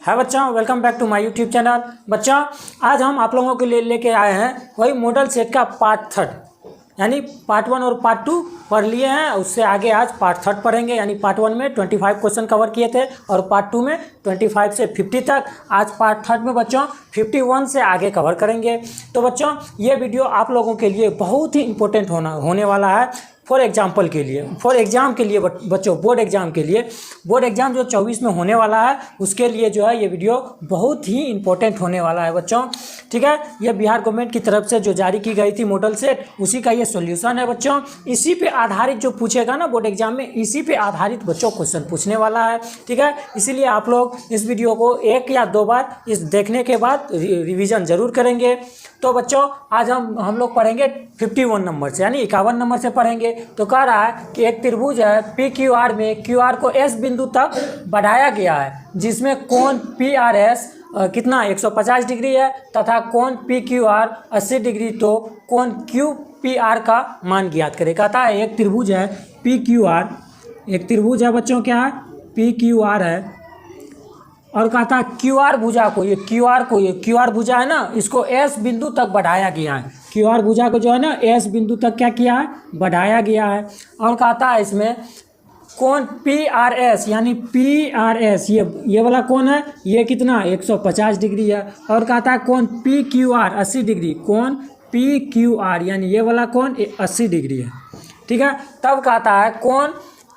हाय बच्चों, welcome back to my YouTube channel. बच्चों, आज हम आप लोगों के लिए लेके आए हैं वही मॉडल सेट का पार्ट थर्ड, यानी पार्ट 1 और पार्ट 2 पढ़ लिए हैं। उससे आगे आज पार्ट थर्ड पढ़ेंगे, यानी पार्ट 1 में 25 क्वेश्चन कवर किए थे और पार्ट 2 में 25 से 50 तक। आज पार्ट थर्ड में बच्चों 51 से आगे कवर करेंगे। तो बच्चों, ये वीडियो आप लोगों के लिए बहुत ही इंपॉर्टेंट होने वाला है फॉर एग्जाम के लिए बच्चों, बोर्ड एग्जाम जो 24 में होने वाला है उसके लिए जो है ये वीडियो बहुत ही इंपॉर्टेंट होने वाला है बच्चों। ठीक है, ये बिहार गवर्नमेंट की तरफ से जो जारी की गई थी मॉडल सेट, उसी का ये सॉल्यूशन है बच्चों। इसी पे आधारित जो पूछेगा ना बोर्ड एग्जाम में, इसी पे आधारित बच्चों क्वेश्चन पूछने वाला है। ठीक है, इसीलिए आप लोग इस वीडियो को 1 या 2 बार इस देखने के बाद रिवीजन जरूर करेंगे। तो बच्चों, आज हम लोग पढ़ेंगे 51 नंबर से, यानी 51 नंबर से पढ़ेंगे। तो कह रहा है कि एक त्रिभुज है पी क्यू आर में क्यू आर को एस बिंदु तक बढ़ाया गया है, जिसमें कोण पी आर एस कितना 150 डिग्री है तथा कोण पी क्यू आर 80 डिग्री। तो कोण क्यू पी आर का मान ज्ञात करें। कहता है एक त्रिभुज है पी क्यू आर, एक त्रिभुज है बच्चों, क्या है, पी क्यू आर है, और कहता है क्यू आर भुजा को, ये क्यू आर भुजा है ना, इसको एस बिंदु तक बढ़ाया गया है। क्यू आर भुजा को जो है ना एस बिंदु तक क्या किया है, बढ़ाया गया है। और कहता है इसमें कोण पी आर एस, यानी पी आर एस ये वाला कोण है, ये कितना 150 डिग्री है। और कहता है कोण पी क्यू आर 80 डिग्री, कोण पी क्यू आर यानी ये वाला कोण 80 डिग्री है। ठीक है, तब कहता है कोण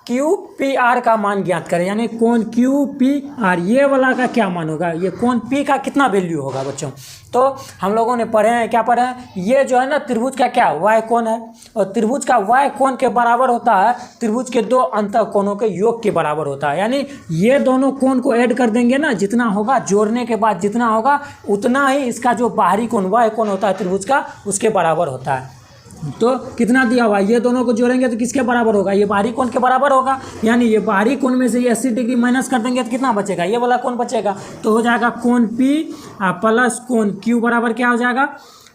क्यू पी आर का मान ज्ञात करें, यानी कोण क्यू पी आर ये वाला का क्या मान होगा, ये कोण पी का कितना वैल्यू होगा बच्चों। तो हम लोगों ने पढ़े हैं, क्या पढ़े हैं, ये जो है ना त्रिभुज का क्या वाय कोण है, और त्रिभुज का वाय कोण के बराबर होता है त्रिभुज के दो अंतः कोणों के योग के बराबर होता है। यानी ये दोनों कोण को ऐड कर देंगे ना, जितना होगा जोड़ने के बाद जितना होगा उतना ही इसका जो बाहरी कोण वाय कोण होता है त्रिभुज का, उसके बराबर होता है। तो कितना दिया हुआ, ये दोनों को जोड़ेंगे तो किसके बराबर होगा, ये बाहरी कोण के बराबर होगा। यानी ये बाहरी कोण में से ये 80 डिग्री माइनस कर देंगे तो कितना बचेगा, ये वाला कोण बचेगा। तो हो जाएगा कोण पी प्लस कोण क्यू बराबर क्या हो जाएगा,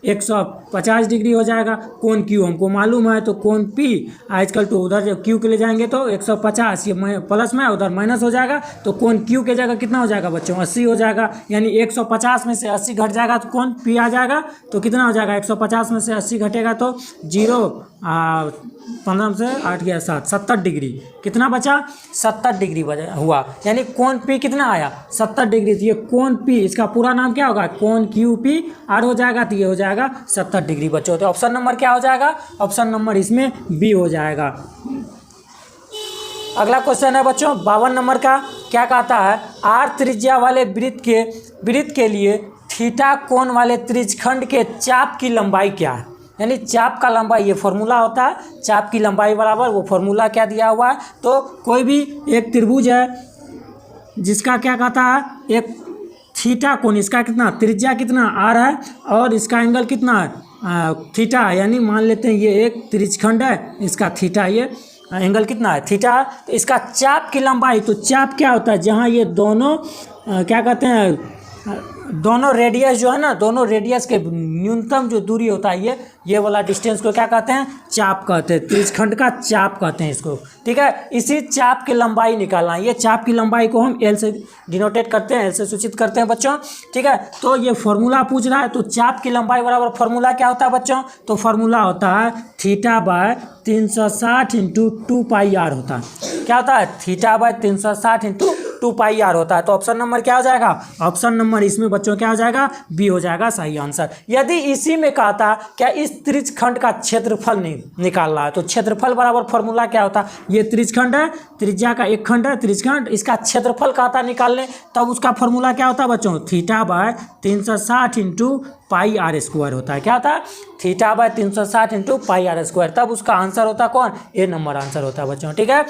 150 डिग्री हो जाएगा। कोण क्यू हमको मालूम है, तो कोण पी आजकल तो उधर जब क्यू के ले जाएंगे तो 150, ये प्लस में उधर माइनस हो जाएगा, तो कोण क्यू के जगह कितना हो जाएगा बच्चों, 80 हो जाएगा। यानी 150 में से 80 घट जाएगा तो कोण पी आ जाएगा, तो कितना हो जाएगा, 150 में से 80 घटेगा तो 15 से 8 गया 7, 70 डिग्री। कितना बचा, 70 डिग्री हुआ। यानी कोण पी कितना आया, 70 डिग्री। तो ये कोण पी, इसका पूरा नाम क्या होगा, कोण क्यू पी आर हो जाएगा, तो ये हो जाएगा 70 डिग्री बच्चों। तो ऑप्शन नंबर क्या हो जाएगा, ऑप्शन नंबर इसमें बी हो जाएगा। अगला क्वेश्चन है बच्चों 52 नंबर का। क्या कहता है, आर त्रिज्या वाले वृत्त के लिए थीटा कोण वाले त्रिज्यखंड के चाप की लंबाई क्या है। यानी चाप का लंबाई, ये फॉर्मूला होता है चाप की लंबाई बराबर, वो फॉर्मूला क्या दिया हुआ है। तो कोई भी एक त्रिभुज है जिसका क्या कहता है, एक थीटा कोण, इसका कितना त्रिज्या कितना आर है और इसका एंगल कितना है थीटा है। यानी मान लेते हैं ये एक त्रिज्यखंड है, इसका थीटा, ये एंगल कितना है थीटा। तो इसका चाप की लंबाई, तो चाप क्या होता है, जहाँ ये दोनों क्या कहते हैं, दोनों रेडियस जो है ना, दोनों रेडियस के न्यूनतम जो दूरी होता है ये वाला डिस्टेंस को क्या कहते हैं, चाप कहते हैं। त्रिज्यखंड का चाप कहते हैं इसको। ठीक है, इसी चाप की लंबाई निकालना है। ये चाप की लंबाई को हम एल से डिनोटेट करते हैं, एल से सूचित करते हैं बच्चों। ठीक है, तो ये फॉर्मूला पूछ रहा है, तो चाप की लंबाई बराबर फॉर्मूला क्या होता है बच्चों, तो फॉर्मूला होता है theta by 360 into 2 pi r होता है। क्या होता है, theta by 360 into 2 pi r होता है। तो ऑप्शन नंबर क्या हो जाएगा, ऑप्शन नंबर इसमें बच्चों क्या हो जाएगा, बी हो जाएगा सही आंसर। यदि इसी में कहता क्या इस त्रिज्यखंड का क्षेत्रफल निकालना है, तो क्षेत्रफल बराबर फॉर्मूला क्या होता है, ये त्रिज्यखंड है, त्रिज्या का एक खंड है त्रिज्यखंड, इसका क्षेत्रफल कहता निकालने, तब उसका फॉर्मूला क्या होता है बच्चों, theta by 360 into pi r square होता है। क्या होता है, theta by 360 into pi r square, तब उसका आंसर होता है कौन, ए नंबर आंसर होता है बच्चों। ठीक है,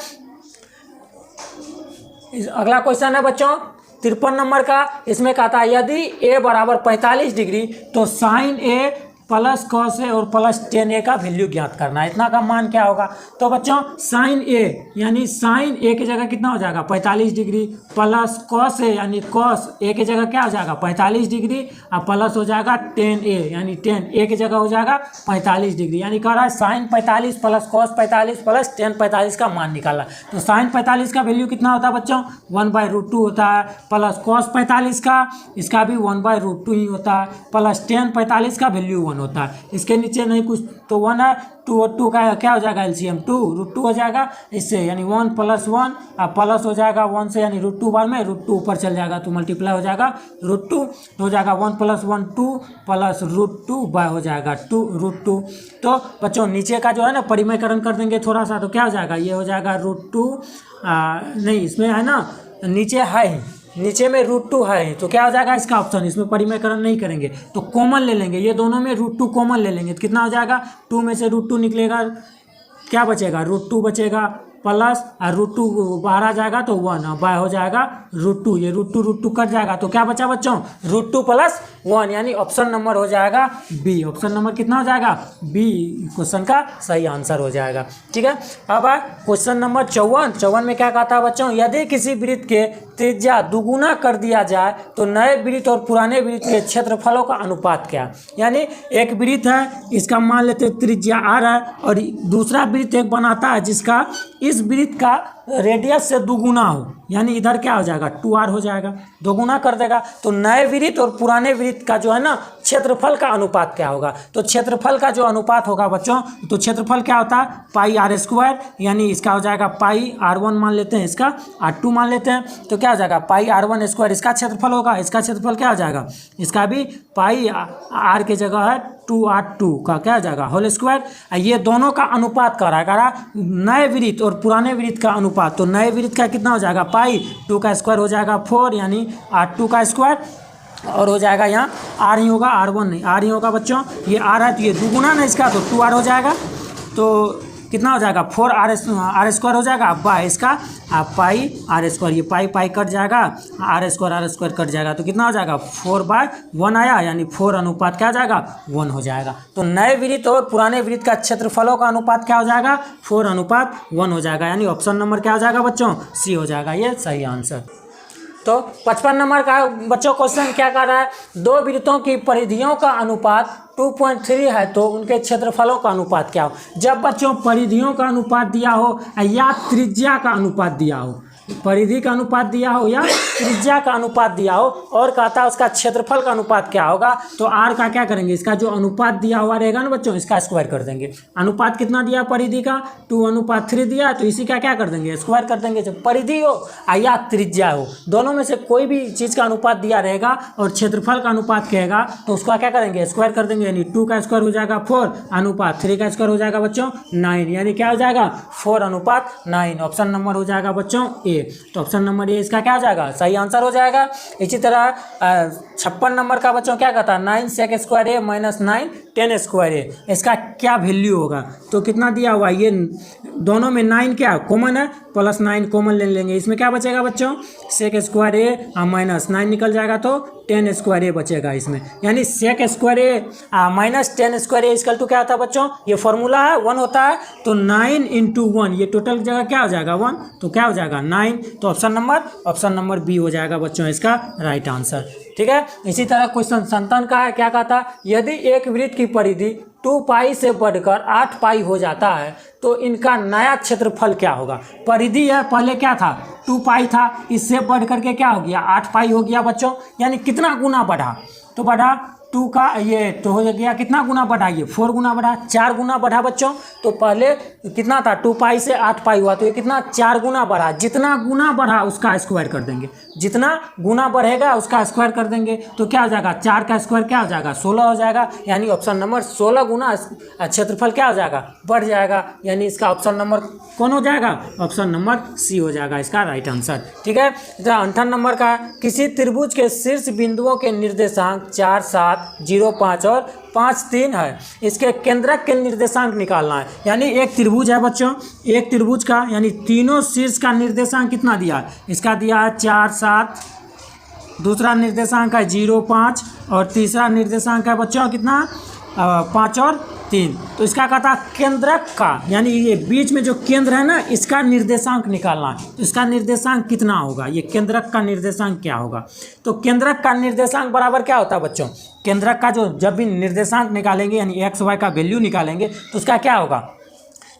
अगला क्वेश्चन है बच्चों 53 नंबर का। इसमें कहता है यदि ए बराबर 45 डिग्री तो साइन ए प्लस कॉस ए और प्लस टेन ए का वैल्यू ज्ञात करना है। इतना का मान क्या होगा? तो बच्चों साइन ए यानी साइन ए की जगह कितना हो जाएगा 45 डिग्री, प्लस कॉस ए यानी कॉस ए की जगह क्या हो जाएगा 45 डिग्री, और प्लस हो जाएगा टेन ए यानी टेन ए की जगह हो जाएगा 45 डिग्री। यानी कह रहा है sine 45 plus cos 45 plus tan 45 का मान निकालना। तो साइन 45 का वैल्यू कितना होता है बच्चों 1/√2 होता है, प्लस कॉस 45 का इसका भी 1/√2 ही होता है, प्लस टेन 45 का वैल्यू 1 होता है। इसके नीचे नहीं कुछ तो 1 है, 2 और 2 का क्या हो जाएगा एलसीएम 2√2 हो जाएगा इससे, यानी 1 + 1 और प्लस हो जाएगा 1 से यानी √2 बार में √2 ऊपर चल जाएगा तो मल्टीप्लाई हो जाएगा √2 हो जाएगा 1 + 1 2 प्लस √2 बाय हो जाएगा 2√2। तो बच्चों नीचे का जो है ना परिमयकरण कर देंगे थोड़ा सा तो क्या हो जाएगा ये हो जाएगा √2 नहीं इसमें है ना नीचे है नीचे में √2 है तो क्या हो जाएगा इसका ऑप्शन, इसमें परिमयकरण नहीं करेंगे तो कॉमन ले लेंगे, ये दोनों में √2 कॉमन ले लेंगे तो कितना हो जाएगा 2 में से √2 निकलेगा क्या बचेगा √2 बचेगा प्लस और √2 बाहर आ जाएगा तो 1 बाय हो जाएगा √2, ये √2 कट जाएगा तो क्या बचा बच्चों √2 + 1 यानी ऑप्शन नंबर हो जाएगा बी। ऑप्शन नंबर कितना हो जाएगा बी क्वेश्चन का सही आंसर हो जाएगा। ठीक है, अब क्वेश्चन नंबर 54 में क्या कहता है बच्चों, यदि किसी वृत्त के त्रिज्या दुगुना कर दिया जाए तो नए वृत्त और पुराने वृत्त के क्षेत्रफलों का अनुपात क्या? यानी एक वृत्त है इसका मान लेते त्रिज्या r है और दूसरा वृत्त एक बनाता है जिसका इस वृत्त का रेडियस से दुगुना हो, यानी इधर क्या हो जाएगा 2r हो जाएगा, दोगुना कर देगा तो नए वृत्त और पुराने वृत्त का जो है ना क्षेत्रफल का अनुपात क्या होगा? तो क्षेत्रफल का जो अनुपात होगा बच्चों तो क्षेत्रफल क्या होता है πr², यानी इसका हो जाएगा πr1 मान लेते हैं, इसका r2 मान लेते हैं तो क्या हो जाएगा πr1² इसका क्षेत्रफल होगा, इसका क्षेत्रफल क्या हो जाएगा इसका भी πr की जगह है 2r2 का क्या हो जाएगा होल स्क्वायर। ये दोनों का अनुपात कर रहा नए वृत्त और पुराने वृत्त का अनुपात, तो नए वृत्त का कितना हो जाएगा π2 का स्क्वायर हो जाएगा 4 यानी r2 का स्क्वायर और हो जाएगा यहाँ r ही होगा r1 नहीं r ही होगा बच्चों, ये r है तो ये दुगुना ना इसका तो 2r हो जाएगा तो कितना हो जाएगा 4r² हो जाएगा बाय इसका πr², ये पाई कट जाएगा r² कट जाएगा तो कितना हो जाएगा 4/1 आया यानी 4 अनुपात क्या हो जाएगा 1 हो जाएगा। तो नए वृत्त और पुराने वृत्त का क्षेत्रफलों का अनुपात क्या हो जाएगा 4:1 हो जाएगा, यानी ऑप्शन नंबर क्या हो जाएगा बच्चों सी हो जाएगा, ये सही आंसर। तो 55 नंबर का बच्चों क्वेश्चन क्या कर रहा है, दो वृत्तों की परिधियों का अनुपात 2.3 है तो उनके क्षेत्रफलों का अनुपात क्या हो? जब बच्चों परिधियों का अनुपात दिया हो या त्रिज्या का अनुपात दिया हो, परिधि का अनुपात दिया हो या त्रिज्या का अनुपात दिया हो और कहता है उसका क्षेत्रफल का अनुपात क्या होगा, तो आर का क्या करेंगे इसका जो अनुपात दिया हुआ रहेगा ना बच्चों इसका स्क्वायर कर देंगे। अनुपात कितना दिया परिधि का 2:3 दिया तो इसी का क्या कर देंगे स्क्वायर कर देंगे। जब परिधि हो या त्रिज्या हो दोनों में से कोई भी चीज़ का अनुपात दिया रहेगा और क्षेत्रफल का अनुपात कहेगा तो उसका क्या करेंगे स्क्वायर कर देंगे, यानी 2 का स्क्वायर हो जाएगा 4 अनुपात 3 का स्क्वायर हो जाएगा बच्चों 9, यानी क्या हो जाएगा 4:9। ऑप्शन नंबर हो जाएगा बच्चों ए, तो ऑप्शन नंबर ए इसका क्या हो जाएगा सही आंसर हो जाएगा। इसी तरह 56 नंबर का बच्चों क्या कहता है 9 sec² a - 9 10² a, इसका क्या वैल्यू होगा? तो कितना दिया हुआ ये दोनों में 9 क्या कॉमन है प्लस 9 कॉमन ले लेंगे, इसमें क्या बचेगा बच्चों sec² a माइनस 9 निकल जाएगा तो 10² a बचेगा इसमें, यानी sec² a minus 10² a equal to क्या होता है बच्चों ये फॉर्मूला है 1 होता है तो 9 × 1 ये टोटल जगह क्या हो जाएगा 1 तो क्या हो जाएगा 9, तो ऑप्शन नंबर बी हो जाएगा बच्चों इसका राइट आंसर। ठीक है, इसी तरह क्वेश्चन 57 का है क्या कहता है, यदि एक वृत्त की परिधि 2π से बढ़कर 8π हो जाता है तो इनका नया क्षेत्रफल क्या होगा? परिधि है पहले क्या था 2π था, इससे बढ़ करके क्या हो गया 8π हो गया बच्चों, यानी कितना गुना बढ़ा तो बढ़ा 2 का ये तो हो गया कितना गुना बढ़ा ये 4 गुना बढ़ा 4 गुना बढ़ा बच्चों। तो पहले कितना था 2π से 8π हुआ तो ये कितना 4 गुना बढ़ा, जितना गुना बढ़ा उसका स्क्वायर कर देंगे, जितना गुना बढ़ेगा उसका स्क्वायर कर देंगे तो क्या हो जाएगा 4 का स्क्वायर क्या हो जाएगा 16 हो जाएगा, यानी ऑप्शन नंबर 16 गुना क्षेत्रफल क्या हो जाएगा बढ़ जाएगा, यानी इसका ऑप्शन नंबर कौन हो जाएगा ऑप्शन नंबर सी हो जाएगा इसका राइट आंसर। ठीक है, 58 नंबर का किसी त्रिभुज के शीर्ष बिंदुओं के निर्देशांक 4 7 0 5 और 5 3 है, इसके केंद्रक के निर्देशांक निकालना है। यानी एक त्रिभुज है बच्चों, एक त्रिभुज का यानी तीनों शीर्ष का निर्देशांक कितना दिया है, इसका दिया है 4 7, दूसरा निर्देशांक है 0 5 और तीसरा निर्देशांक है बच्चों कितना 5 और 3। तो इसका कहता है केंद्रक का, यानी ये बीच में जो केंद्र है ना, इसका निर्देशांक निकालना है। तो इसका निर्देशांक कितना होगा, ये केंद्रक का निर्देशांक क्या होगा। तो केंद्रक का निर्देशांक बराबर क्या होता है बच्चों, केंद्रक का जो जब भी निर्देशांक निकालेंगे यानी एक्स वाई का वैल्यू निकालेंगे तो उसका क्या होगा,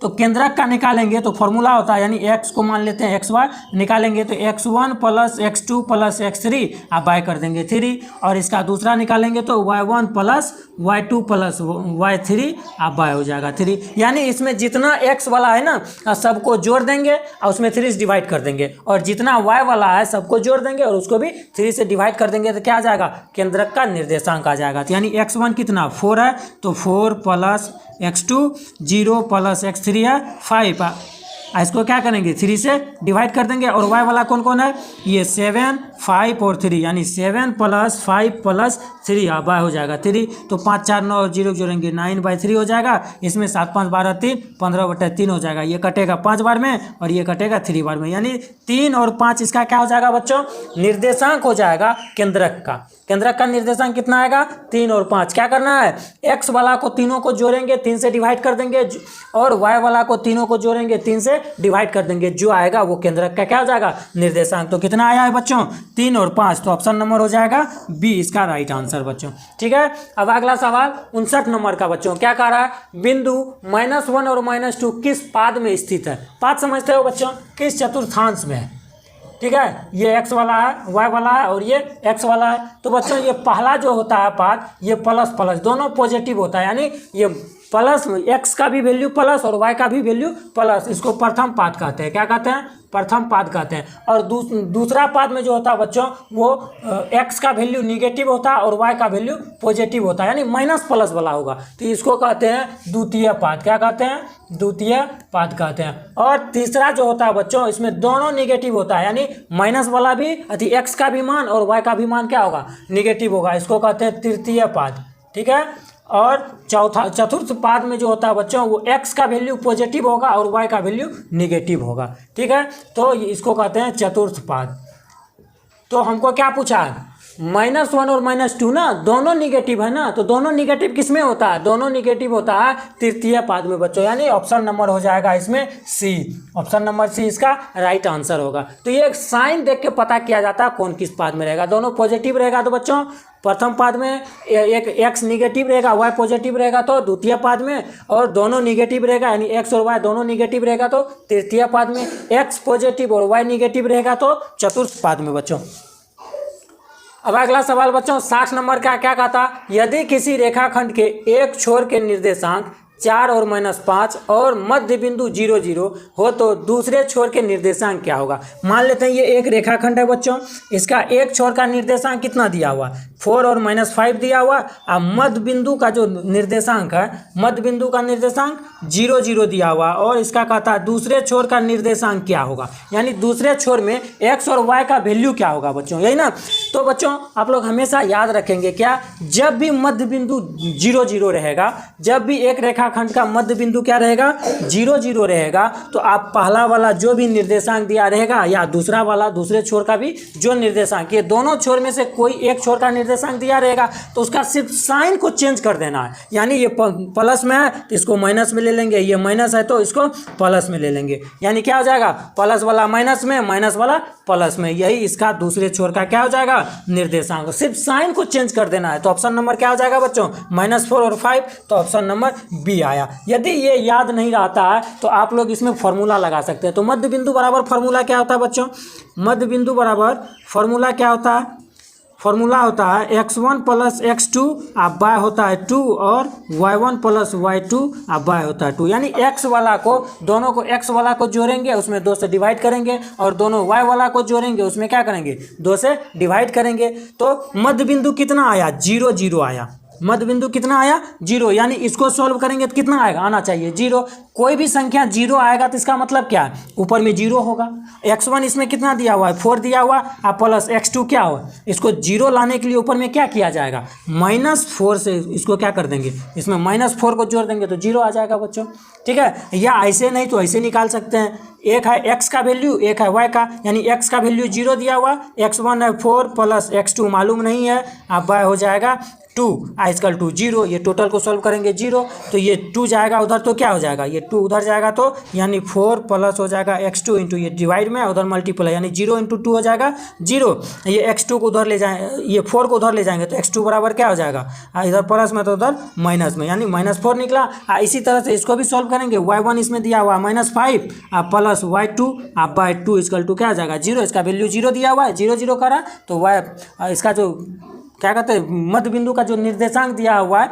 तो केंद्रक का निकालेंगे तो फॉर्मूला होता है, यानी एक्स को मान लेते हैं एक्स वाई, निकालेंगे तो x1 plus x2 plus x3 आप बाय कर देंगे 3, और इसका दूसरा निकालेंगे तो y1 plus y2 plus y3 आप बाय हो जाएगा 3। यानी इसमें जितना x वाला है ना सबको जोड़ देंगे और उसमें 3 से डिवाइड कर देंगे, और जितना y वाला है सबको जोड़ देंगे और उसको भी 3 से डिवाइड कर देंगे, तो क्या आ जाएगा, केंद्रक का निर्देशांक आ जाएगा। तो यानी x1 कितना 4 है, तो 4 प्लस x2 0 प्लस x3 है 5, इसको क्या करेंगे 3 से डिवाइड कर देंगे, और y वाला कौन कौन है, ये 7 5 और 3, यानी 7 प्लस 5 प्लस 3 बाय हो जाएगा 3। तो 5 4 9 और 0 जोड़ेंगे 9/3 हो जाएगा, इसमें 7 5 12 3 15/3 हो जाएगा, ये कटेगा 5 बार में और ये कटेगा 3 बार में, यानी 3 और 5 इसका क्या हो जाएगा बच्चों, निर्देशांक हो जाएगा केंद्रक का। केंद्रक का निर्देशांक कितना आएगा, 3 और 5। क्या करना है, x वाला को तीनों को जोड़ेंगे 3 से डिवाइड कर देंगे, और y वाला को तीनों को जोड़ेंगे 3 से डिवाइड कर देंगे, जो आएगा वो केंद्रक का क्या हो जाएगा, निर्देशांक। तो कितना आया है बच्चों, 3 और 5, तो ऑप्शन नंबर हो जाएगा बी इसका राइट आंसर बच्चों। ठीक है, अब अगला सवाल 59 नंबर का बच्चों, क्या कह रहा है, बिंदु -1 और -2 किस पाद में स्थित है। पाद समझते हो बच्चों, किस चतुर्थांश में है। ठीक है, ये x वाला है, y वाला है और ये x वाला है। तो बच्चों ये पहला जो होता है पाद, ये प्लस प्लस दोनों पॉजिटिव होता है, यानी ये प्लस x का भी वैल्यू प्लस और y का भी वैल्यू प्लस, इसको प्रथम पाद कहते हैं। क्या कहते हैं, प्रथम पाद कहते हैं। और दूसरा पाद में जो होता है बच्चों वो x का वैल्यू निगेटिव होता है और y का वैल्यू पॉजिटिव होता है, यानी माइनस प्लस वाला होगा, तो इसको कहते हैं द्वितीय पाद। क्या कहते हैं, द्वितीय पाद कहते हैं। और तीसरा जो होता है बच्चों, इसमें दोनों निगेटिव होता है, यानी माइनस वाला भी अति x का भी मान और y का भी मान क्या होगा, निगेटिव होगा, इसको कहते हैं तृतीय पाद। ठीक है, और चतुर्थ पाद में जो होता है बच्चों वो x का वैल्यू पॉजिटिव होगा और y का वैल्यू निगेटिव होगा। ठीक है, तो इसको कहते हैं चतुर्थ पाद। तो हमको क्या पूछा है, -1 और -2 ना दोनों निगेटिव है ना, तो दोनों निगेटिव किस में होता है, दोनों निगेटिव होता है तृतीय पाद में बच्चों, यानी ऑप्शन नंबर हो जाएगा इसमें सी, ऑप्शन नंबर सी इसका राइट आंसर होगा। तो ये एक साइन देख के पता किया जाता है कौन किस पाद में रहेगा। दोनों पॉजिटिव रहेगा तो बच्चों प्रथम पाद में, एक x निगेटिव रहेगा y पॉजिटिव रहेगा तो द्वितीय पाद में, और दोनों निगेटिव रहेगा यानी x और y दोनों निगेटिव रहेगा तो तृतीय पाद में, x पॉजिटिव और y निगेटिव रहेगा तो चतुर्थ पाद में बच्चों। अब अगला सवाल बच्चों 60 नंबर का क्या कहता, यदि किसी रेखाखंड के एक छोर के निर्देशांक 4 और -5 और मध्य बिंदु 0 0 हो तो दूसरे छोर के निर्देशांक क्या होगा। मान लेते हैं ये एक रेखाखंड है बच्चों, इसका एक छोर का निर्देशांक कितना दिया हुआ, 4 और -5 दिया हुआ, और मध्य बिंदु का जो निर्देशांक है, मध्य बिंदु का निर्देशांक 0 0 दिया हुआ, और इसका कहता है दूसरे छोर का निर्देशांक क्या होगा, यानी दूसरे छोर में x और y का वैल्यू क्या होगा बच्चों, यही ना। तो बच्चों आप लोग हमेशा याद रखेंगे क्या, जब भी मध्य बिंदु 0 0 रहेगा, जब भी एक रेखाखंड का मध्य बिंदु क्या रहेगा 0 0 रहेगा, तो आप पहला वाला जो भी निर्देशांक दिया रहेगा या दूसरा वाला दूसरे छोर का भी जो निर्देशांक, ये दोनों छोर में से कोई एक छोर का निर्देशांक दिया रहेगा तो उसका सिर्फ साइन को चेंज कर देना है, यानी ये प्लस में है तो इसको माइनस में ले लेंगे, ये माइनस है तो इसको प्लस में ले लेंगे, यानी क्या हो जाएगा, प्लस वाला माइनस में, माइनस वाला प्लस में, यही इसका दूसरे छोर का क्या हो जाएगा निर्देशांक, सिर्फ साइन को चेंज कर देना है। तो ऑप्शन नंबर क्या हो जाएगा बच्चों, -4 और 5, तो ऑप्शन नंबर बी आया। यदि ये याद नहीं रहता है तो आप लोग इसमें फॉर्मूला लगा सकते हैं। तो मध्य बिंदु बराबर फॉर्मूला क्या होता है बच्चों, मध्य बिंदु बराबर फॉर्मूला क्या होता है, फॉर्मूला होता है x1 प्लस x2 आप y होता है 2 और y1 प्लस y2 आप y होता है 2, यानी x वाला को दोनों को x वाला को जोड़ेंगे उसमें 2 से डिवाइड करेंगे, और दोनों y वाला को जोड़ेंगे उसमें क्या करेंगे 2 से डिवाइड करेंगे। तो मध्य बिंदु कितना आया 0 0 आया, मध्य बिंदु कितना आया 0, यानी इसको सॉल्व करेंगे तो कितना आएगा, आना चाहिए 0। कोई भी संख्या 0 आएगा तो इसका मतलब क्या है, ऊपर में 0 होगा। x1 इसमें कितना दिया हुआ है 4 दिया हुआ, आप प्लस x2 क्या हो, इसको 0 लाने के लिए ऊपर में क्या किया जाएगा, -4 से इसको क्या कर देंगे, इसमें -4 को जोड़ देंगे तो 0 आ जाएगा बच्चों। ठीक है, या ऐसे नहीं तो ऐसे निकाल सकते हैं, एक है x का वैल्यू एक है y का, यानी x का वैल्यू 0 दिया हुआ, x1 है 4 प्लस x2 मालूम नहीं है, आप y हो जाएगा 2 इक्वल टू 0, ये टोटल को सॉल्व करेंगे 0, तो ये 2 जाएगा उधर तो क्या हो जाएगा, ये 2 उधर जाएगा तो यानी 4 प्लस हो जाएगा x2 इंटू ये डिवाइड में उधर मल्टीप्लाई यानी 0 इंटू 2 हो जाएगा 0, ये x2 को उधर ले जाए, ये 4 को उधर ले जाएंगे तो x2 बराबर क्या हो जाएगा, इधर प्लस में तो उधर माइनस में यानी -4 निकला। इसी तरह से इसको भी सॉल्व करेंगे, y1 इसमें दिया हुआ -5 plus y2 by 2 equal to क्या हो जाएगा 0, इसका वैल्यू 0 दिया हुआ है, 0 0 करा तो y इसका जो क्या कहते हैं मध्य बिंदु का जो निर्देशांक दिया हुआ है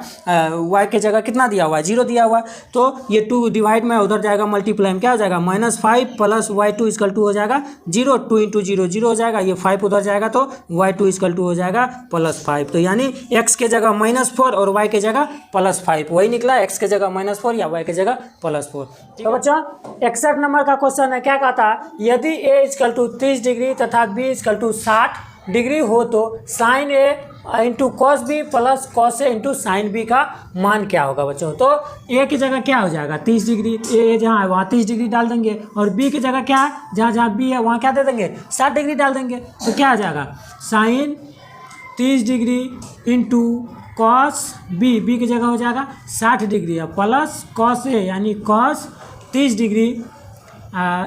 y के जगह कितना दिया हुआ है 0 दिया हुआ है, तो ये 2 डिवाइड में उधर जाएगा मल्टीप्लाई में क्या हो जाएगा -5 प्लस y2 इक्वल टू हो जाएगा 0, 2 इंटू 0 0 हो जाएगा, ये 5 उधर जाएगा तो y2 इक्वल टू हो जाएगा +5, तो यानी x के जगह -4 और y के जगह +5, वही निकला x के जगह -4 या y के जगह +4। तो बच्चा 61 नंबर का क्वेश्चन है, क्या कहता है यदि a इक्वल टू 30 डिग्री तथा b इक्वल टू 60 डिग्री हो तो sin A into cos B plus cos A into sin B का मान क्या होगा बच्चों। तो ए की जगह क्या हो जाएगा 30 डिग्री, ए जहाँ है वहाँ 30 डिग्री डाल देंगे, और बी की जगह क्या है जहाँ जहाँ बी है वहाँ क्या दे देंगे 60 डिग्री डाल देंगे, तो क्या आ जाएगा sine 30 degree into cos B, B की जगह हो जाएगा 60 डिग्री प्लस कॉस ए यानी कॉस 30 डिग्री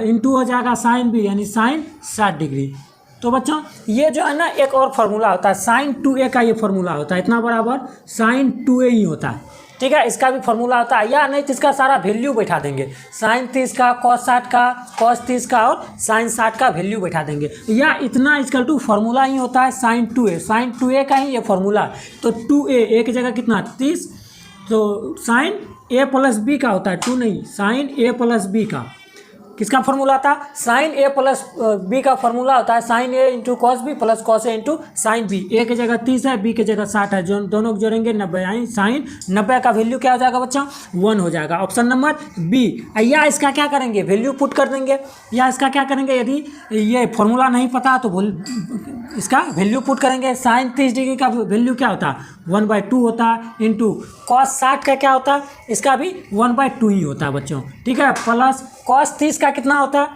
इंटू हो जाएगा साइन बी यानी साइन 60 डिग्री। तो बच्चों ये जो है ना एक और फार्मूला होता है साइन 2a का, ये फार्मूला होता है इतना बराबर साइन 2a ही होता है, ठीक है, इसका भी फार्मूला होता है, या नहीं तो इसका सारा वैल्यू बैठा देंगे, साइन 30 का कॉस 60 का कॉस 30 का और साइन 60 का वैल्यू बैठा देंगे, या इतना इक्वल टू फार्मूला ही होता है साइन 2a का ही ये फार्मूला। तो 2a ए की जगह कितना 30, तो साइन a प्लस बी का होता है 2 नहीं साइन a प्लस बी का, किसका फार्मूला था साइन ए प्लस बी का फार्मूला होता है sin A into cos B plus cos A into sin B, A की जगह 30 है बी की जगह 60 है, जो दोनों को जोड़ेंगे 90 यानी साइन 90 का वैल्यू क्या हो जाएगा बच्चों 1 हो जाएगा, ऑप्शन नंबर बी। या इसका क्या करेंगे वैल्यू पुट कर देंगे, या इसका क्या करेंगे यदि ये फार्मूला नहीं पता तो इसका वैल्यू पुट करेंगे, साइन 30 डिग्री का वैल्यू क्या होता है 1/2 होता है इंटू कॉस 60 का क्या होता है इसका भी 1/2 ही होता है बच्चों, ठीक है, प्लस कॉस 30 का कितना होता है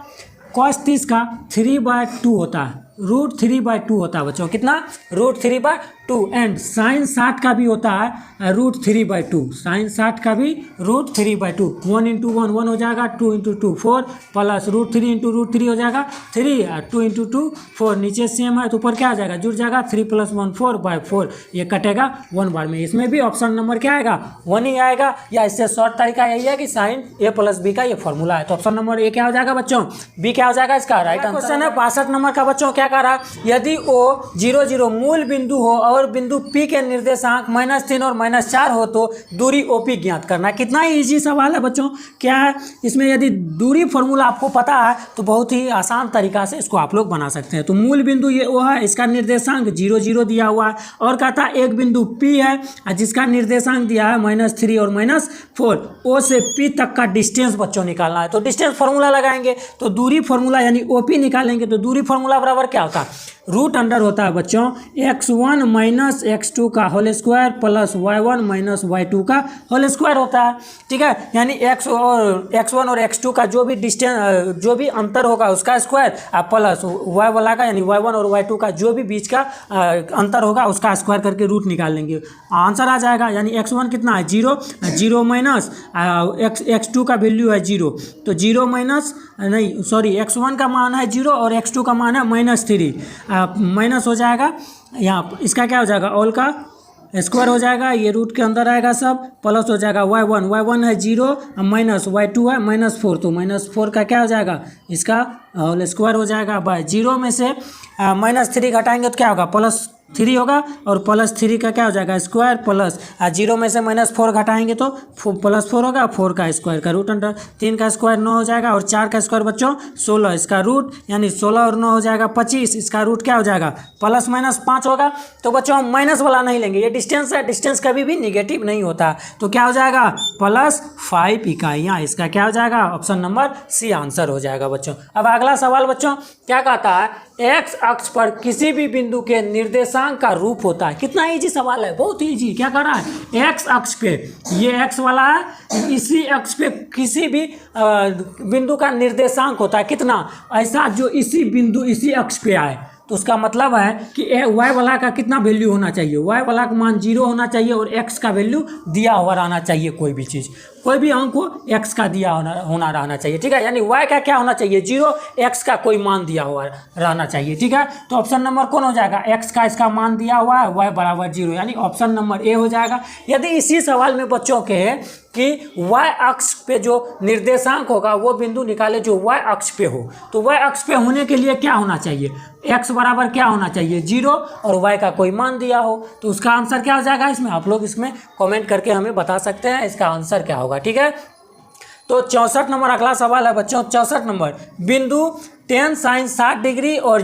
कॉस 30 का 3/2 होता है, √3/2 होता है बच्चों, कितना √3/2, एंड साइन 60 का भी होता है √3/2, साइन 60 का भी √3/2, 1 इंटू 1 1 हो जाएगा, 2 इंटू 2 4 प्लस √3 इंटू √3 हो जाएगा 3, 2 इंटू 2 4, नीचे सेम है तो ऊपर क्या आ जाएगा जुड़ जाएगा 3 + 1 4/4, ये कटेगा 1 बार में, इसमें भी ऑप्शन नंबर क्या आएगा 1 ही आएगा, या इससे शॉर्ट तरीका यही है कि साइन ए प्लस बी का ये फॉर्मूला है, तो ऑप्शन नंबर ए क्या हो जाएगा बच्चों बी क्या हो जाएगा इसका राइट आंसर। क्वेश्चन है 62 नंबर का बच्चों, क्या कह रहा है यदि O 0 0 मूल बिंदु हो और बिंदु P के निर्देशांक -3 और -4 हो तो दूरी OP ज्ञात करना। कितना ही इजी सवाल है बच्चों, क्या है इसमें यदि दूरी फार्मूला आपको पता है तो बहुत ही आसान तरीका से इसको आप लोग बना सकते हैं। तो मूल बिंदु ये O है, इसका निर्देशांक 0 0 दिया हुआ है, और कहता है एक बिंदु P है जिसका निर्देशांक दिया है -3 और -4, O से P तक का डिस्टेंस बच्चों निकालना है, तो डिस्टेंस फार्मूला लगाएंगे तो दूरी फार्मूला यानी OP निकालेंगे, तो दूरी फार्मूला बराबर क्या होता है रूट अंडर होता है बच्चों x1 माइनस x2 का whole square plus y1 minus y2 का होल स्क्वायर होता है, ठीक है, यानी x1 और x2 का जो भी डिस्टेंस जो भी अंतर होगा उसका स्क्वायर प्लस y वाला का यानी y1 और y2 का जो भी बीच का अंतर होगा उसका स्क्वायर करके रूट निकाल लेंगे, आंसर आ जाएगा, यानी x1 कितना है 0 0 माइनस x2 का वैल्यू है 0, तो 0 माइनस नहीं सॉरी x1 का मान है 0 और x2 का मान है -3, माइनस हो जाएगा यहाँ, इसका क्या हो जाएगा ऑल का स्क्वायर हो जाएगा, ये रूट के अंदर आएगा सब, प्लस हो जाएगा y1 है 0 माइनस y2 है -4, तो -4 का क्या हो जाएगा इसका होल स्क्वायर हो जाएगा बाय 0 में से -3 घटाएंगे तो क्या होगा +3 होगा, और +3 का क्या हो जाएगा स्क्वायर, प्लस 0 में से -4 घटाएंगे तो +4 होगा, 4 का स्क्वायर का रूट अंडर 3 का स्क्वायर 9 हो जाएगा, और 4 का स्क्वायर बच्चों 16, इसका रूट यानी 16 और 9 हो जाएगा 25, इसका रूट क्या हो जाएगा +-5 होगा। तो बच्चों हम माइनस वाला नहीं लेंगे, ये डिस्टेंस है, डिस्टेंस कभी भी निगेटिव नहीं होता, तो क्या हो जाएगा +5 इकाइयाँ, इसका क्या हो जाएगा ऑप्शन नंबर सी आंसर हो जाएगा बच्चों। अब अगला सवाल बच्चों क्या कहता है एक्स अक्ष पर किसी भी बिंदु के निर्देशांक का रूप होता है। कितना इजी सवाल है, बहुत इजी। क्या कर रहा है एक्स अक्ष पे, ये एक्स वाला है, इसी अक्ष पे किसी भी बिंदु का निर्देशांक होता है कितना, ऐसा जो इसी बिंदु इसी अक्ष पे आए तो उसका मतलब है कि वाई वाला का कितना वैल्यू होना चाहिए, वाई वाला का मान 0 होना चाहिए और एक्स का वैल्यू दिया हुआ रहना चाहिए। कोई भी चीज़, कोई भी अंक को एक्स का दिया होना रहना चाहिए, ठीक है। यानी वाई का क्या होना चाहिए 0, एक्स का कोई मान दिया हुआ रहना चाहिए, ठीक है। तो ऑप्शन नंबर कौन हो जाएगा, एक्स का इसका मान दिया हुआ है, वाई बराबर 0, यानी ऑप्शन नंबर ए हो जाएगा। यदि इसी सवाल में बच्चों के कि y अक्ष पे जो निर्देशांक होगा वो बिंदु निकाले जो y अक्ष पे हो, तो y अक्ष पे होने के लिए क्या होना चाहिए, x बराबर क्या होना चाहिए 0 और y का कोई मान दिया हो, तो उसका आंसर क्या हो जाएगा इसमें, आप लोग इसमें कमेंट करके हमें बता सकते हैं इसका आंसर क्या होगा, ठीक है। तो 64 नंबर अगला सवाल है बच्चों, 64 नंबर, बिंदु tan sin 60 डिग्री और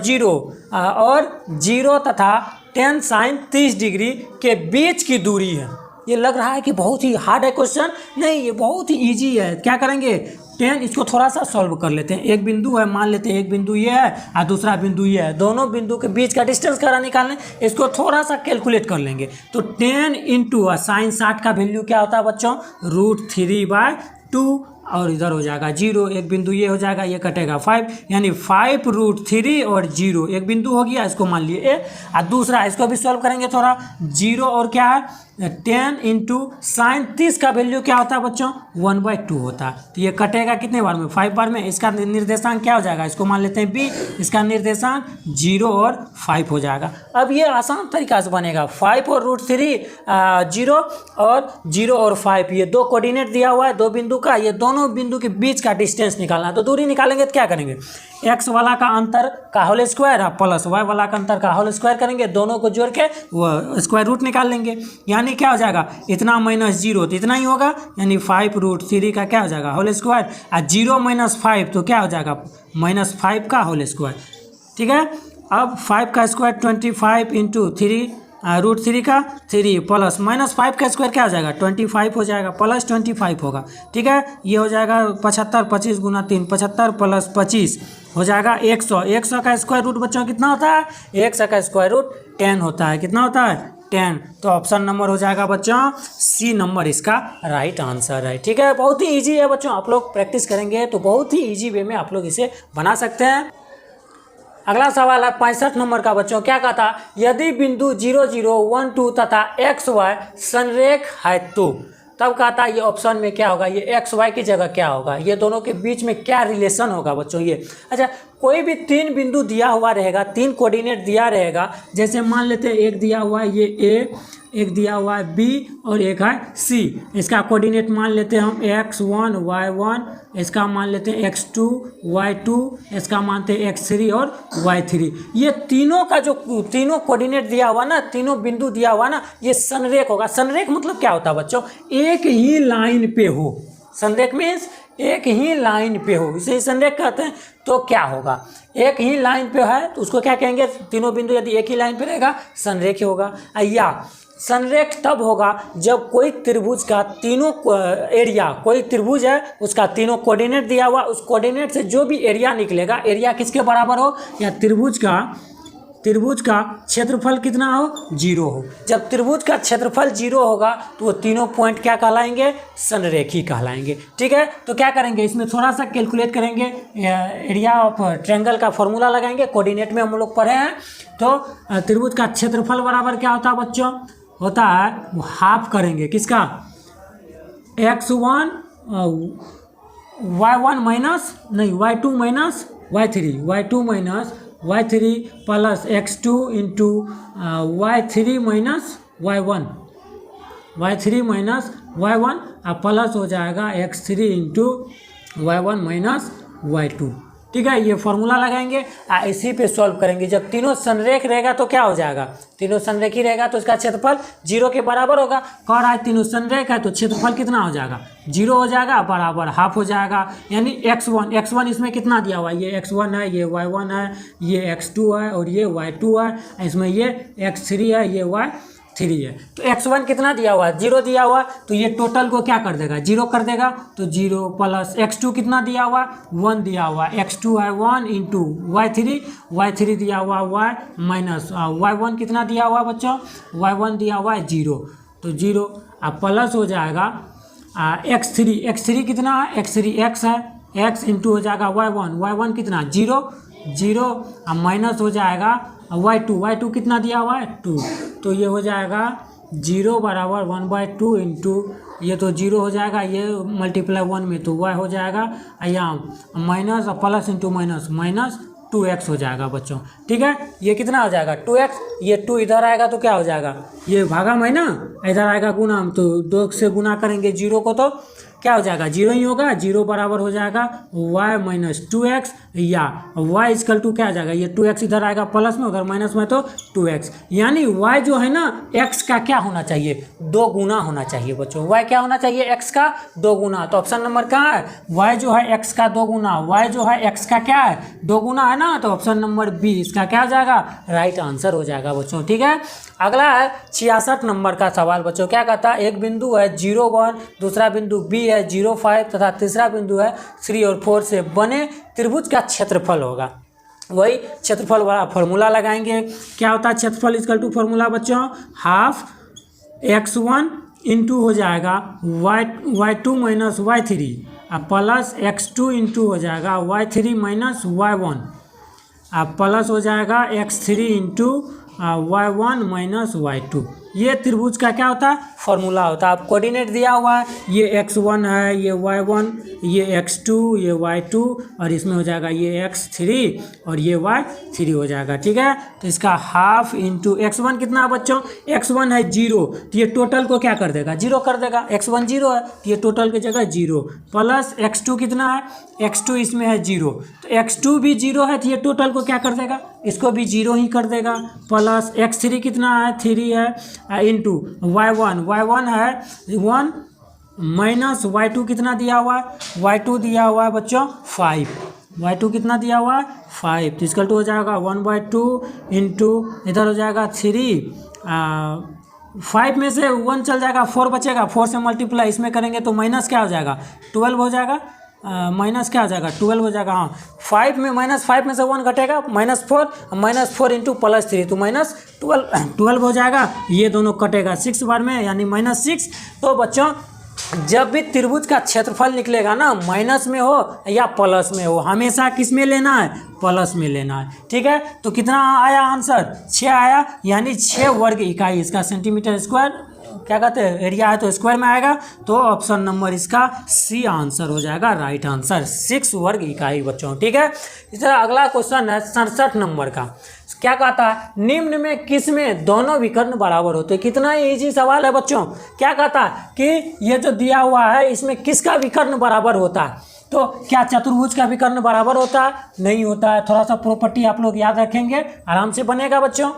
0 तथा tan sin 30 डिग्री के बीच की दूरी है। ये लग रहा है कि बहुत ही हार्ड है क्वेश्चन, नहीं ये बहुत ही इजी है। क्या करेंगे, 10 इसको थोड़ा सा सॉल्व कर लेते हैं। एक बिंदु है, मान लेते हैं एक बिंदु ये है और दूसरा बिंदु ये है, दोनों बिंदु के बीच का डिस्टेंस करा निकालने, इसको थोड़ा सा कैलकुलेट कर लेंगे। तो 10 इंटू साइन 60 का वैल्यू क्या होता है बच्चों, √3/2 और इधर हो जाएगा 0, एक बिंदु ये हो जाएगा, ये कटेगा 5, यानी 5√3 और 0, एक बिंदु हो गया, इसको मान लिए ए। और दूसरा इसको भी सॉल्व करेंगे थोड़ा, 0 और क्या है 10 इंटू साइन 30 का वैल्यू क्या होता है बच्चों 1/2 होता है, तो ये कटेगा कितने बार में, 5 बार में। इसका निर्देशांक क्या हो जाएगा, इसको मान लेते हैं बी, इसका निर्देशांक 0 और 5 हो जाएगा। अब ये आसान तरीका से बनेगा, 5 और √3 0 और 5, ये दो कोऑर्डिनेट दिया हुआ है दो बिंदु का, ये दोनों बिंदु के बीच का डिस्टेंस निकालना है। तो दूरी निकालेंगे तो क्या करेंगे, एक्स वाला का अंतर का होल स्क्वायर प्लस वाई वाला का अंतर का होल स्क्वायर करेंगे, दोनों को जोड़ के वो स्क्वायर रूट निकाल लेंगे, यानी क्या हो जाएगा इतना -0 तो इतना ही होगा, यानी 5√3 का क्या हो जाएगा होल स्क्वायर, और 0 - 5 तो क्या हो जाएगा -5 का होल स्क्वायर, ठीक है। अब 5 का स्क्वायर 25 इंटू 3 √3 का 3 प्लस -5 का स्क्वायर क्या हो जाएगा 25 हो जाएगा, प्लस 25 होगा, ठीक है। ये हो जाएगा 75, 25 गुना 3 75 प्लस 25 हो जाएगा 100, 100 का स्क्वायर रूट बच्चों कितना होता है, 100 का स्क्वायर रूट 10 होता है, कितना होता है 10। तो ऑप्शन नंबर हो जाएगा बच्चों सी नंबर इसका राइट आंसर है, ठीक है। बहुत ही ईजी है बच्चों, आप लोग प्रैक्टिस करेंगे तो बहुत ही ईजी वे में आप लोग इसे बना सकते हैं। अगला सवाल है 65 नंबर का बच्चों, क्या कहता, यदि बिंदु 0, 0, 1, 2 तथा x, y संरेख है तो, तब कहता है ये ऑप्शन में क्या होगा, ये एक्स वाई की जगह क्या होगा, ये दोनों के बीच में क्या रिलेशन होगा बच्चों। ये अच्छा, कोई भी 3 बिंदु दिया हुआ रहेगा, 3 कोऑर्डिनेट दिया रहेगा, जैसे मान लेते हैं एक दिया हुआ है ये ए, एक दिया हुआ है बी और एक है सी, इसका कोऑर्डिनेट मान लेते हैं हम x1 y1, इसका मान लेते हैं x2 y2, इसका मानते हैं x3 और y3। ये तीनों का जो तीनों कोऑर्डिनेट दिया हुआ ना, तीनों बिंदु दिया हुआ ना, ये संरेख होगा। संरेख मतलब क्या होता है बच्चों, एक ही लाइन पे हो, संरेख मीन्स एक ही लाइन पे हो, इसे संरेख कहते हैं। तो क्या होगा, एक ही लाइन पे है तो उसको क्या कहेंगे, तीनों बिंदु यदि एक ही लाइन पे रहेगा संरेख होगा। या संरेख तब होगा जब कोई त्रिभुज का तीनों एरिया, कोई त्रिभुज है उसका तीनों कोऑर्डिनेट दिया हुआ, उस कोऑर्डिनेट से जो भी एरिया निकलेगा, एरिया किसके बराबर हो, या त्रिभुज का क्षेत्रफल कितना हो 0 हो। जब त्रिभुज का क्षेत्रफल 0 होगा तो वो तीनों पॉइंट क्या कहलाएंगे, संरेखी कहलाएंगे, ठीक है। तो क्या करेंगे, इसमें थोड़ा सा कैलकुलेट करेंगे, एरिया ऑफ ट्रायंगल का फॉर्मूला लगाएंगे, कोऑर्डिनेट में हम लोग पढ़े हैं। तो त्रिभुज का क्षेत्रफल बराबर क्या होता है बच्चों, होता है हाफ करेंगे किसका, x1 y1 माइनस नहीं y2 minus y3 plus x2 into y3 minus y1 और प्लस हो जाएगा x3 into y1 minus y2, ठीक है। ये फॉर्मूला लगाएंगे इसी पे सॉल्व करेंगे। जब तीनों संरेख रहेगा तो क्या हो जाएगा, तीनों संरेखी रहेगा तो इसका क्षेत्रफल 0 के बराबर होगा। कह रहा है तीनों संरेख है तो क्षेत्रफल कितना हो जाएगा 0 हो जाएगा, बराबर हाफ हो जाएगा। यानी x1 इसमें कितना दिया हुआ है, ये x1 है, ये y1 है, ये x2 है और ये y2 है, इसमें ये x3 है, ये y3 है। तो x1 कितना दिया हुआ है 0 दिया हुआ, तो ये टोटल को क्या कर देगा 0 कर देगा। तो 0 प्लस x2 कितना दिया हुआ 1 दिया हुआ, x2 है 1 इंटू y3 दिया हुआ y माइनस y1 कितना दिया हुआ बच्चों, y1 दिया हुआ है 0, तो 0 अब प्लस हो जाएगा x3 कितना है, x3 x है, x इंटू हो जाएगा y1 कितना 0 अब माइनस हो जाएगा y2 कितना दिया हुआ है 2, तो ये हो जाएगा 0 बराबर 1/2 इंटू ये तो 0 हो जाएगा, ये मल्टीप्लाई 1 में तो y हो जाएगा, यहाँ minus plus into minus 2x हो जाएगा बच्चों। ठीक है, ये कितना हो जाएगा 2x, ये 2 इधर आएगा तो क्या हो जाएगा, ये भागा में ना, इधर आएगा गुना, तो 2 से गुना करेंगे 0 को तो क्या हो जाएगा 0 ही होगा, 0 बराबर हो जाएगा y माइनस 2x, या y इजकल टू क्या आ जाएगा, ये 2x इधर आएगा प्लस में, उधर माइनस में तो 2x, यानी y जो है ना x का क्या होना चाहिए 2 गुना होना चाहिए बच्चों। y क्या होना चाहिए x का 2 गुना, तो ऑप्शन नंबर कहाँ है, y जो है x का 2 गुना, y जो है x का क्या है 2 गुना है ना, तो ऑप्शन नंबर बी इसका क्या हो जाएगा राइट आंसर हो जाएगा बच्चों। ठीक है, अगला है 66 नंबर का सवाल बच्चों। क्या कहता है, एक बिंदु है 0, 1, दूसरा बिंदु बी है 0, 5 तथा तीसरा बिंदु है 3 और 4 से बने त्रिभुज का क्षेत्रफल होगा। वही क्षेत्रफल वाला फॉर्मूला लगाएंगे। क्या होता है क्षेत्रफल इक्वल टू फॉर्मूला बच्चों, हाफ x1 इंटू हो जाएगा y2 minus y3 plus x2 into हो जाएगा y3 माइनस y1 प्लस हो जाएगा x3 into y1 minus y2। ये त्रिभुज का क्या होता है फॉर्मूला होता है। अब कोऑर्डिनेट दिया हुआ है, ये x1 है, ये y1, ये x2, ये y2 और इसमें हो जाएगा ये x3 और ये y3 हो जाएगा। ठीक है, तो इसका हाफ इंटू x1 कितना है बच्चों, x1 है 0, तो ये टोटल को क्या कर देगा 0 कर देगा, x1 0 है तो ये टोटल की जगह 0, प्लस x2 कितना है, x2 इसमें है 0, तो x2 भी 0 है तो ये टोटल को क्या कर देगा, इसको भी 0 ही कर देगा, प्लस x3 कितना है 3 है इंटू y1 है 1 माइनस y2 कितना दिया हुआ है, y2 दिया हुआ है बच्चों 5, y2 कितना दिया हुआ है 5, तो इसका हो जाएगा 1/2 इंटू इधर हो जाएगा 3, 5 में से 1 चल जाएगा 4 बचेगा, 4 से मल्टीप्लाई इसमें करेंगे तो माइनस क्या हो जाएगा 12 हो जाएगा, माइनस क्या हो जाएगा 12 हो जाएगा। हाँ 5 में माइनस 5 में से 1 घटेगा -4 इंटू +3 तो -12 हो जाएगा, ये दोनों कटेगा 6 बार में यानी -6। तो बच्चों जब भी त्रिभुज का क्षेत्रफल निकलेगा ना माइनस में हो या प्लस में हो, हमेशा किस में लेना है प्लस में लेना है। ठीक है, तो कितना आया आंसर 6 आया, यानी 6 वर्ग इकाई इसका सेंटीमीटर स्क्वायर क्या कहते हैं एरिया है तो स्क्वायर में आएगा, तो ऑप्शन नंबर इसका सी आंसर हो जाएगा राइट आंसर 6 वर्ग इकाई बच्चों। ठीक है, इस तरह अगला क्वेश्चन है 67 नंबर का। क्या कहता है निम्न में किस में दोनों विकर्ण बराबर होते हैं। कितना इजी सवाल है बच्चों। क्या कहता है कि ये जो दिया हुआ है इसमें किसका विकर्ण बराबर होता है, तो क्या चतुर्भुज का विकर्ण बराबर होता है, नहीं होता है। थोड़ा सा प्रॉपर्टी आप लोग याद रखेंगे आराम से बनेगा बच्चों।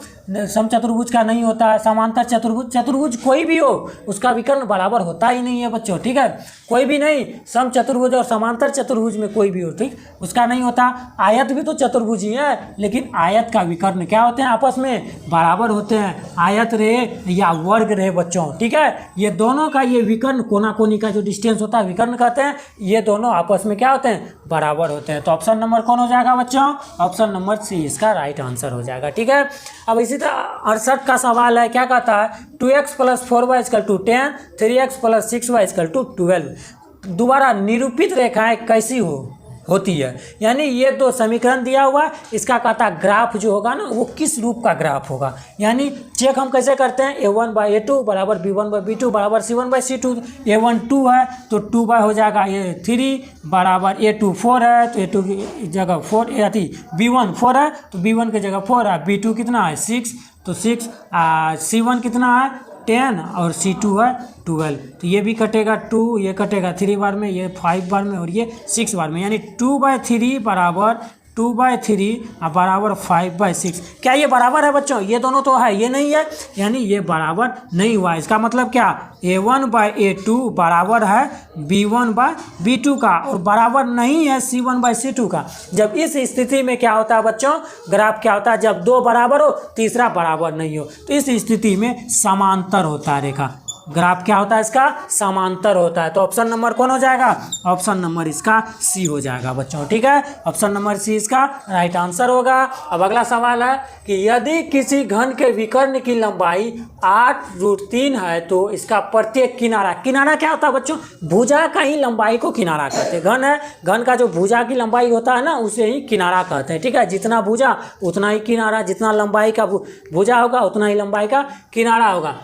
समचतुर्भुज का नहीं होता है, समांतर चतुर्भुज कोई भी हो उसका विकर्ण बराबर होता ही नहीं है बच्चों। ठीक है, कोई भी नहीं, समचतुर्भुज और समांतर चतुर्भुज में कोई भी हो ठीक उसका नहीं होता। आयत भी तो चतुर्भुज ही है, लेकिन आयत का विकर्ण क्या होते हैं आपस में बराबर होते हैं, आयत रहे या वर्ग रहे बच्चों। ठीक है, ये दोनों का ये विकर्ण कोना कोनी का जो डिस्टेंस होता है विकर्ण कहते हैं, ये दोनों आपस में क्या होते हैं बराबर होते हैं। तो ऑप्शन नंबर कौन हो जाएगा बच्चों, ऑप्शन नंबर सी इसका राइट आंसर हो जाएगा। ठीक है, अब इसी तरह 68 का सवाल है। क्या कहता है 2x + 4y = 10, 3x + 6y = 12। दोबारा निरूपित रेखाएं कैसी होती है, यानी ये दो समीकरण दिया हुआ है, इसका कहता है ग्राफ जो होगा ना वो किस रूप का ग्राफ होगा। यानी चेक हम कैसे करते हैं a1/a2 बराबर b1/b2 बराबर c1/c2। a1 2 है तो 2 हो जाएगा a3 बराबर a2 4 है तो a2 की जगह 4 b1 4 है तो b1 की जगह 4 है, b2 कितना है 6 तो 6, c1 कितना है 10 और c2 है 12। तो ये भी कटेगा 2, ये कटेगा 3 बार में, ये 5 बार में और ये 6 बार में, यानी 2/3 बराबर 2/3 बराबर 5/6। क्या ये बराबर है बच्चों, ये दोनों तो है, ये नहीं है, यानी ये बराबर नहीं हुआ। इसका मतलब क्या a1/a2 बराबर है b1/b2 का और बराबर नहीं है c1/c2 का। जब इस स्थिति में क्या होता है बच्चों ग्राफ क्या होता है, जब दो बराबर हो तीसरा बराबर नहीं हो, तो इस स्थिति में समांतर होता है रेखा। ग्राफ क्या होता है इसका, समांतर होता है। तो ऑप्शन नंबर कौन हो जाएगा, ऑप्शन नंबर इसका सी हो जाएगा बच्चों, ठीक है। ऑप्शन नंबर सी इसका राइट आंसर होगा। अब अगला सवाल है कि यदि किसी घन के विकर्ण की लंबाई 8√3 है तो इसका प्रत्येक किनारा, किनारा क्या होता है बच्चों, भुजा का ही लंबाई को किनारा कहते हैं। घन है, घन का जो भुजा की लंबाई होता है ना उसे ही किनारा कहते हैं, ठीक है। जितना भुजा उतना ही किनारा, जितना लंबाई का भुजा होगा उतना ही लंबाई का किनारा होगा।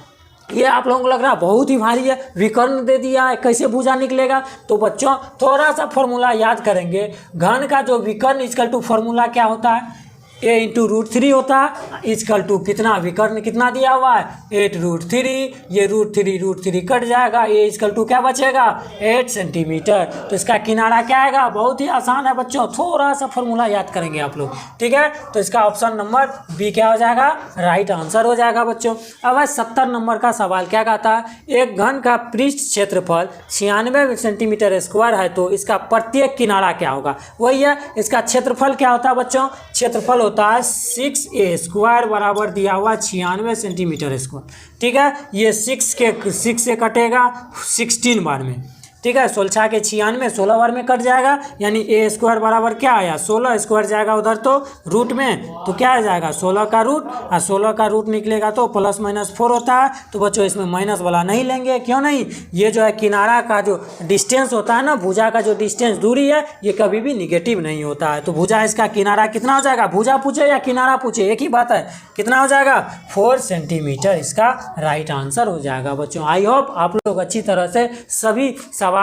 ये आप लोगों को लग रहा है बहुत ही भारी है, विकर्ण दे दिया है, कैसे भुजा निकलेगा। तो बच्चों थोड़ा सा फॉर्मूला याद करेंगे। घन का जो विकर्ण इक्वल टू फॉर्मूला क्या होता है, a/√3 होता है, इक्वल टू कितना, विकर्ण कितना दिया हुआ है 8√3, ये √3 कट जाएगा, a इक्वल टू क्या बचेगा 8 सेंटीमीटर। तो इसका किनारा क्या आएगा, बहुत ही आसान है बच्चों, थोड़ा सा फॉर्मूला याद करेंगे आप लोग, ठीक है। तो इसका ऑप्शन नंबर बी क्या हो जाएगा, राइट आंसर हो जाएगा बच्चों। अब 70 नंबर का सवाल क्या कहता है, एक घन का पृष्ठ क्षेत्रफल 96 सेंटीमीटर स्क्वायर है तो इसका प्रत्येक किनारा क्या होगा। वही है, इसका क्षेत्रफल क्या होता है बच्चों, क्षेत्रफल होता है 6a² बराबर दिया हुआ 96 सेंटीमीटर स्क्वायर, ठीक है। ये 6 से कटेगा 16 बार में, ठीक है। 16 के 96 16 बार में कट जाएगा, यानी a² बराबर क्या आया 16 जाएगा उधर तो रूट में, तो क्या आ जाएगा 16 का रूट, और 16 का रूट निकलेगा तो +-4 होता है। तो बच्चों इसमें माइनस वाला नहीं लेंगे, क्यों नहीं, ये जो है किनारा का जो डिस्टेंस होता है ना, भुजा का जो डिस्टेंस दूरी है ये कभी भी निगेटिव नहीं होता है। तो भुजा इसका किनारा कितना हो जाएगा, भुजा पूछे या किनारा पूछे एक ही बात है, कितना हो जाएगा 4 सेंटीमीटर, इसका राइट आंसर हो जाएगा बच्चों। आई होप आप लोग अच्छी तरह से सभी सवाल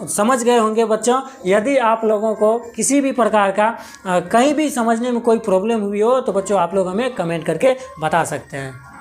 समझ गए होंगे बच्चों। यदि आप लोगों को किसी भी प्रकार का कहीं भी समझने में कोई प्रॉब्लम हुई हो तो बच्चों आप लोग हमें कमेंट करके बता सकते हैं।